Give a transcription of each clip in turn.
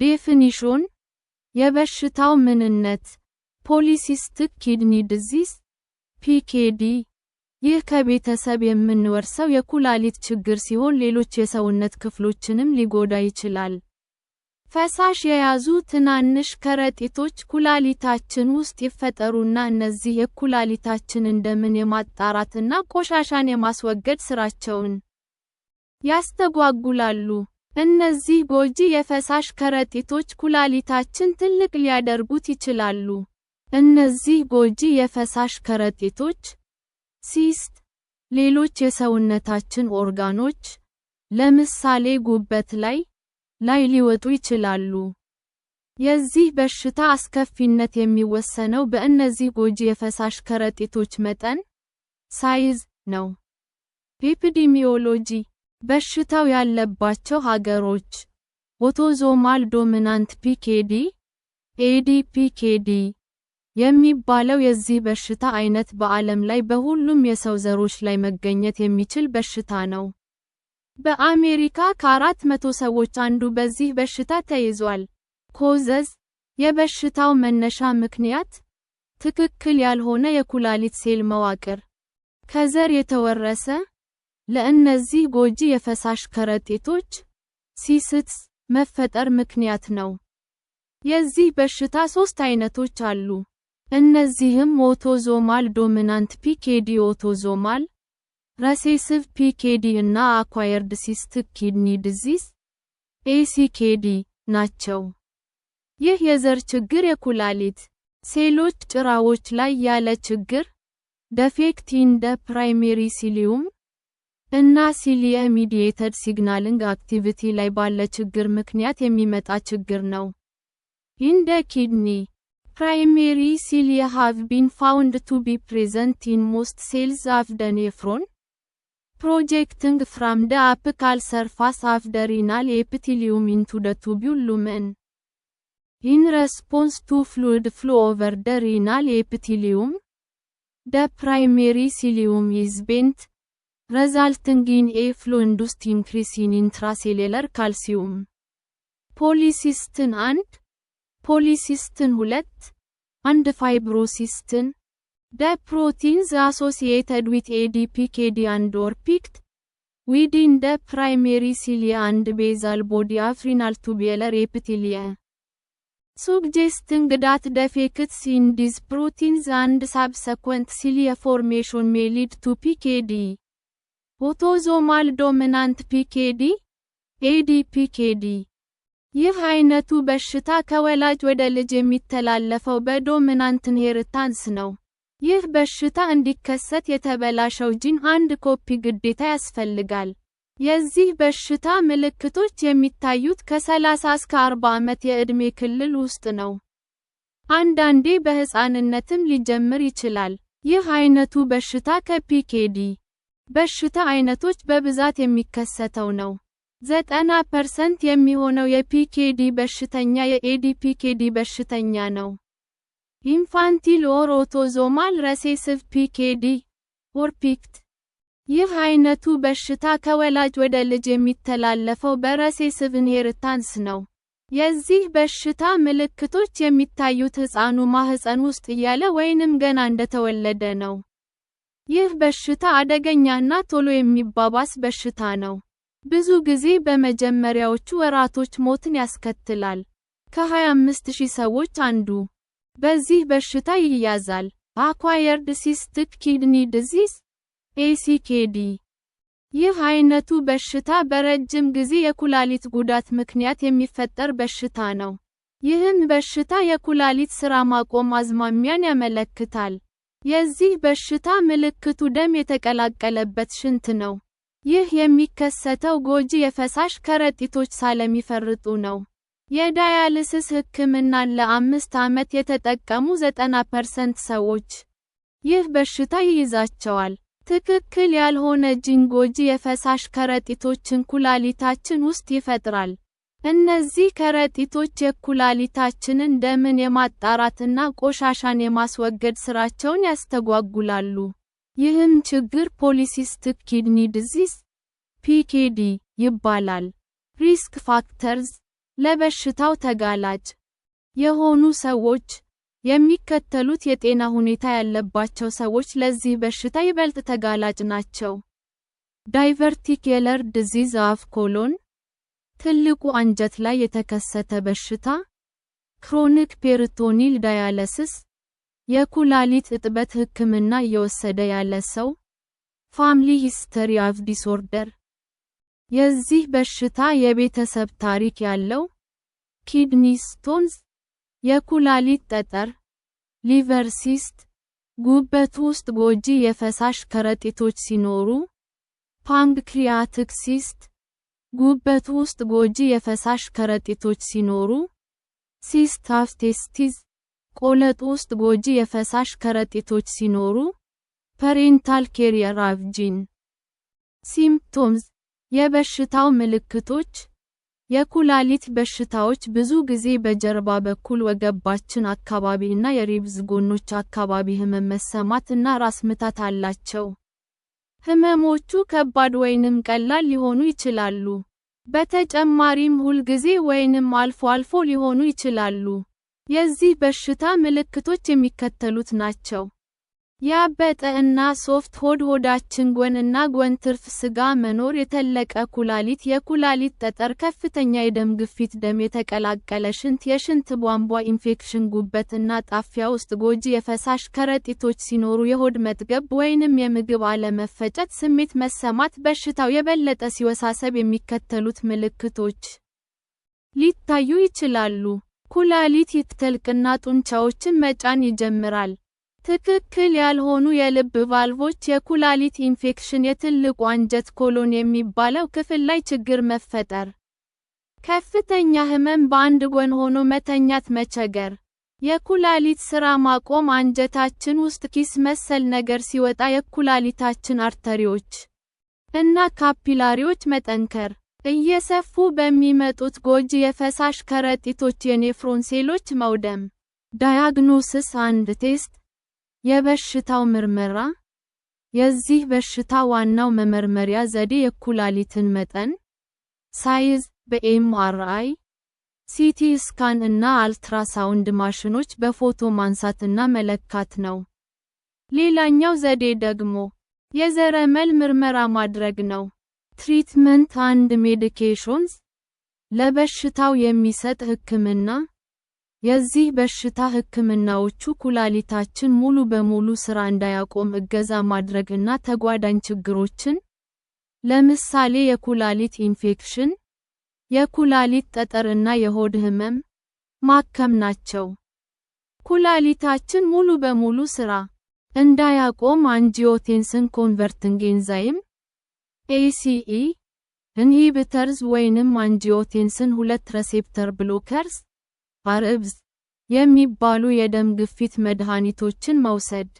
ዴፊኒሽን የበሽታው ምንነት ፖሊሲስቲክ ኪድኒ ዲዚዝ (PKD) ይህ ከቤተሰብ የምንወርሰው የኩላሊት ችግር ሲሆን ሌሎች የሰውነት ክፍሎችንም ሊጎዳ ይችላል። ፈሳሽ የያዙ ትናንሽ ከረጢቶች ኩላሊታችን ውስጥ ይፈጠሩና እነዚህ የኩላሊታችንን ደም የማጣራትና ቆሻሻን የማስወገድ ስራቸውን ያስተጓጉላሉ። እነዚህ ጎጂ የፈሳሽ ከረጢቶች ኩላሊታችን ትልቅ ሊያደርጉት ይችላሉ። እነዚህ ጎጂ የፈሳሽ ከረጢቶች ሲስት ሌሎች የሰውነታችን ኦርጋኖች ለምሳሌ ጉበት ላይ ሊወጡ ይችላሉ። የዚህ በሽታ አስከፊነት የሚወሰነው በእነዚህ ጎጂ የፈሳሽ ከረጢቶች መጠን ሳይዝ ነው። ኤፒዲሚዮሎጂ በሽታው ያለባቸው ሀገሮች ኦቶዞማል ዶሚናንት PKD (ADPKD) የሚባለው የዚህ በሽታ አይነት በዓለም ላይ በሁሉም የሰው ዘሮች ላይ መገኘት የሚችል በሽታ ነው። በአሜሪካ ከ400 ሰዎች አንዱ በዚህ በሽታ ተይዟል። ኮዘዝ የበሽታው መነሻ ምክንያት ትክክል ያልሆነ የኩላሊት ሴል መዋቅር ከዘር የተወረሰ ለእነዚህ ጎጂ የፈሳሽ ከረጢቶች ሲስትስ መፈጠር ምክንያት ነው። የዚህ በሽታ 3 አይነቶች አሉ። እነዚህም ኦቶዞማል ዶሚናንት PKD ኦቶዞማል ሬሴሲቭ PKD እና አኳየርድ ሲስቲክ ኪድኒ ዲዚዝ ACKD ናቸው። ይህ የዘር ችግር የኩላሊት ሴሎች ጭራዎች ላይ ያለ ችግር ዴፌክት ኢን ዘ ፕራይመሪ ሲሊየም እና ሲሊየ ሚዲየትድ ሲግናሊንግ አክቲቪቲ ላይ ባለ ችግር ምክንያት የሚመጣ ችግር ነው። ኢን ዘ ኪድኒ primary cilia have been found to be present in most cells of the nephron, projecting from the apical surface of the renal epithelium into the tubule lumen. In response to fluid flow over the renal epithelium, the primary cilium is bent, resulting in a flow-induced increase in intracellular calcium. Polycystin and Polycystin 2 and fibrocystin, the proteins associated with ADPKD and/or PKD, within the primary cilia and basal body of renal tubular epithelia, suggesting that defects in these proteins and subsequent cilia formation may lead to PKD. Autosomal dominant PKD, ADPKD ይህ አይነቱ በሽታ ከወላጅ ወደ ልጅ የሚተላለፈው በዶሚናንት ኢንሄሪታንስ ነው። ይህ በሽታ እንዲከሰት የተበላሸው ጂን አንድ ኮፒ ግዴታ ያስፈልጋል። የዚህ በሽታ ምልክቶች የሚታዩት ከ30 እስከ 40 ዓመት የዕድሜ ክልል ውስጥ ነው። አንዳንዴ በሕፃንነትም ሊጀምር ይችላል። ይህ አይነቱ በሽታ ከPKD በሽታ አይነቶች በብዛት የሚከሰተው ነው። 90% የሚሆነው የPKD በሽተኛ የADPKD በሽተኛ ነው። ኢንፋንቲል ኦር ኦቶዞማል ሬሴሲቭ PKD ኦር PKD ይህ አይነቱ በሽታ ከወላጅ ወደ ልጅ የሚተላለፈው በሬሴሲቭ ኢንሄሪታንስ ነው። የዚህ በሽታ ምልክቶች የሚታዩት ሕፃኑ ማህፀን ውስጥ እያለ ወይንም ገና እንደተወለደ ነው። ይህ በሽታ አደገኛና ቶሎ የሚባባስ በሽታ ነው። ብዙ ጊዜ በመጀመሪያዎቹ ወራቶች ሞትን ያስከትላል። ከ25,000 ሰዎች አንዱ በዚህ በሽታ ይያዛል። አኳየርድ ሲስቲክ ኪድኒ ዲዚዝ ACKD ይህ አይነቱ በሽታ በረጅም ጊዜ የኩላሊት ጉዳት ምክንያት የሚፈጠር በሽታ ነው። ይህም በሽታ የኩላሊት ሥራ ማቆም አዝማሚያን ያመለክታል። የዚህ በሽታ ምልክቱ ደም የተቀላቀለበት ሽንት ነው። ይህ የሚከሰተው ጎጂ የፈሳሽ ከረጢቶች ስለሚፈርጡ ነው። የዳያሊሲስ ሕክምናን ለ5 ዓመት የተጠቀሙ 90% ሰዎች ይህ በሽታ ይይዛቸዋል። ትክክል ያልሆነ ጂን ጎጂ የፈሳሽ ከረጢቶችን ኩላሊታችን ውስጥ ይፈጥራል። እነዚህ ከረጢቶች የኩላሊታችንን ደምን የማጣራትና ቆሻሻን የማስወገድ ስራቸውን ያስተጓጉላሉ። ይህም ችግር ፖሊሲስቲክ ኪድኒ ዲዚዝ (PKD) ይባላል። ሪስክ ፋክተርስ ለበሽታው ተጋላጭ የሆኑ ሰዎች የሚከተሉት የጤና ሁኔታ ያለባቸው ሰዎች ለዚህ በሽታ ይበልጥ ተጋላጭ ናቸው። ዳይቨርቲኩለር ዲዚዝ ኦፍ ኮሎን፣ ትልቁ አንጀት ላይ የተከሰተ በሽታ፣ ክሮኒክ ፔሪቶኒል ዳያሊሲስ፣ የኩላሊት እጥበት ሕክምና እየወሰደ ያለ ሰው፣ ፋሚሊ ሂስትሪ ኦፍ ዲስኦርደር፣ የዚህ በሽታ የቤተሰብ ታሪክ ያለው፣ ኪድኒ ስቶንስ፣ የኩላሊት ጠጠር፣ ሊቨር ሲስት፣ ጉበት ውስጥ ጎጂ የፈሳሽ ከረጢቶች ሲኖሩ፣ ፓንክሪያቲክ ሲስት፣ ጉበት ውስጥ ጎጂ የፈሳሽ ከረጢቶች ሲኖሩ፣ ሲስት ኦፍ ቴስቲስ፣ ቆለጥ ውስጥ ጎጂ የፈሳሽ ከረጢቶች ሲኖሩ፣ ፓሬንታል ካሪየር ኦፍ ጂን። ሲምፕቶምስ፣ የበሽታው ምልክቶች፣ የኩላሊት በሽታዎች ብዙ ጊዜ በጀርባ በኩል ወገባችን አካባቢ እና የሪብስ ጎኖች አካባቢ ህመም መሰማት እና ራስ ምታት አላቸው። ህመሞቹ ከባድ ወይንም ቀላል ሊሆኑ ይችላሉ። በተጨማሪም ሁልጊዜ ወይንም አልፎ አልፎ ሊሆኑ ይችላሉ። የዚህ በሽታ ምልክቶች የሚከተሉት ናቸው። ያበጠ እና ሶፍት ሆድ፣ ሆዳችን ጎን እና ጎን ትርፍ ስጋ መኖር፣ የተለቀ ኩላሊት፣ የኩላሊት ጠጠር፣ ከፍተኛ የደም ግፊት፣ ደም የተቀላቀለ ሽንት፣ የሽንት ቧንቧ ኢንፌክሽን፣ ጉበት እና ጣፊያ ውስጥ ጎጂ የፈሳሽ ከረጢቶች ሲኖሩ፣ የሆድ መጥገብ ወይንም የምግብ አለመፈጨት ስሜት መሰማት። በሽታው የበለጠ ሲወሳሰብ የሚከተሉት ምልክቶች ሊታዩ ይችላሉ። ኩላሊት ይትተልቅና ጡንቻዎችን መጫን ይጀምራል። ትክክል ያልሆኑ የልብ ቫልቮች፣ የኩላሊት ኢንፌክሽን፣ የትልቁ አንጀት ኮሎን የሚባለው ክፍል ላይ ችግር መፈጠር፣ ከፍተኛ ህመም፣ በአንድ ጎን ሆኖ መተኛት መቸገር፣ የኩላሊት ስራ ማቆም፣ አንጀታችን ውስጥ ኪስ መሰል ነገር ሲወጣ፣ የኩላሊታችን አርተሪዎች እና ካፒላሪዎች መጠንከር፣ እየሰፉ በሚመጡት ጎጂ የፈሳሽ ከረጢቶች የኔፍሮን ሴሎች መውደም። ዳያግኖሲስ አንድ ቴስት የበሽታው ምርመራ። የዚህ በሽታ ዋናው መመርመሪያ ዘዴ የኩላሊትን መጠን፣ ሳይዝ በኤምአርአይ፣ ሲቲ ስካን እና አልትራሳውንድ ማሽኖች በፎቶ ማንሳትና መለካት ነው። ሌላኛው ዘዴ ደግሞ የዘረመል ምርመራ ማድረግ ነው። ትሪትመንት አንድ ሜዲኬሽንስ፣ ለበሽታው የሚሰጥ ሕክምና። የዚህ በሽታ ሕክምናዎቹ ኩላሊታችን ሙሉ በሙሉ ስራ እንዳያቆም እገዛ ማድረግ እና ተጓዳኝ ችግሮችን፣ ለምሳሌ የኩላሊት ኢንፌክሽን፣ የኩላሊት ጠጠር እና የሆድ ህመም፣ ማከም ናቸው። ኩላሊታችን ሙሉ በሙሉ ስራ እንዳያቆም አንጂዮቴንሲን ኮንቨርቲንግ ኤንዛይም (ACE) ኢንሂቢተርስ ወይንም አንጂዮቴንሲን 2 ሪሴፕተር ብሎከርስ (ARBs) የሚባሉ የደም ግፊት መድኃኒቶችን መውሰድ።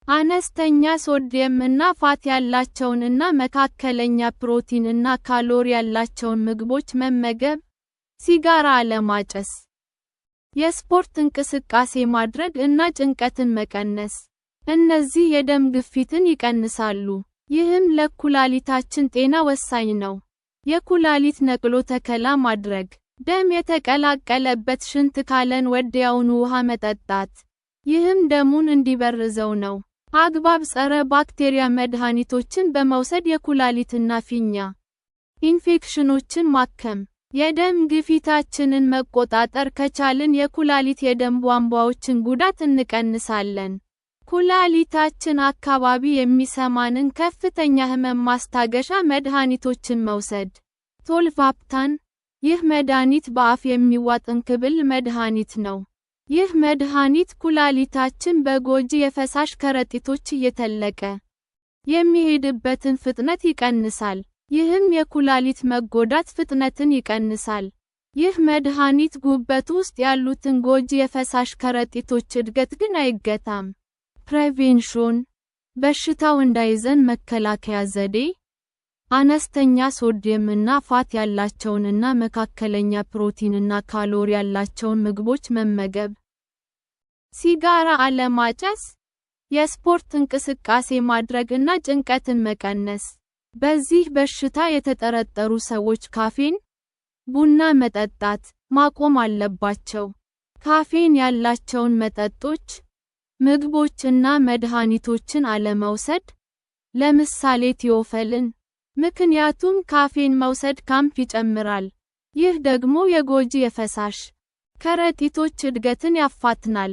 አነስተኛ ሶዲየም እና ፋት ያላቸውን እና መካከለኛ ፕሮቲን እና ካሎሪ ያላቸውን ምግቦች መመገብ። ሲጋራ አለማጨስ። የስፖርት እንቅስቃሴ ማድረግ እና ጭንቀትን መቀነስ። እነዚህ የደም ግፊትን ይቀንሳሉ። ይህም ለኩላሊታችን ጤና ወሳኝ ነው። የኩላሊት ነቅሎ ተከላ ማድረግ። ደም የተቀላቀለበት ሽንት ካለን ወዲያውኑ ውሃ መጠጣት። ይህም ደሙን እንዲበርዘው ነው። አግባብ ጸረ ባክቴሪያ መድኃኒቶችን በመውሰድ የኩላሊትና ፊኛ ኢንፌክሽኖችን ማከም። የደም ግፊታችንን መቆጣጠር ከቻልን የኩላሊት የደም ቧንቧዎችን ጉዳት እንቀንሳለን። ኩላሊታችን አካባቢ የሚሰማንን ከፍተኛ ህመም ማስታገሻ መድኃኒቶችን መውሰድ። ቶልቫፕታን። ይህ መድኃኒት በአፍ የሚዋጥ እንክብል መድኃኒት ነው። ይህ መድኃኒት ኩላሊታችን በጎጂ የፈሳሽ ከረጢቶች እየተለቀ የሚሄድበትን ፍጥነት ይቀንሳል። ይህም የኩላሊት መጎዳት ፍጥነትን ይቀንሳል። ይህ መድኃኒት ጉበት ውስጥ ያሉትን ጎጂ የፈሳሽ ከረጢቶች እድገት ግን አይገታም። ፕሬቬንሽን፣ በሽታው እንዳይዘን መከላከያ ዘዴ። አነስተኛ ሶዲየም እና ፋት ያላቸውን እና መካከለኛ ፕሮቲን እና ካሎሪ ያላቸውን ምግቦች መመገብ። ሲጋራ አለማጨስ። የስፖርት እንቅስቃሴ ማድረግ እና ጭንቀትን መቀነስ። በዚህ በሽታ የተጠረጠሩ ሰዎች ካፌን፣ ቡና መጠጣት ማቆም አለባቸው። ካፌን ያላቸውን መጠጦች፣ ምግቦችና መድኃኒቶችን አለመውሰድ፣ ለምሳሌ ቲዮፈልን። ምክንያቱም ካፌን መውሰድ ካምፕ ይጨምራል። ይህ ደግሞ የጎጂ የፈሳሽ ከረጢቶች እድገትን ያፋጥናል።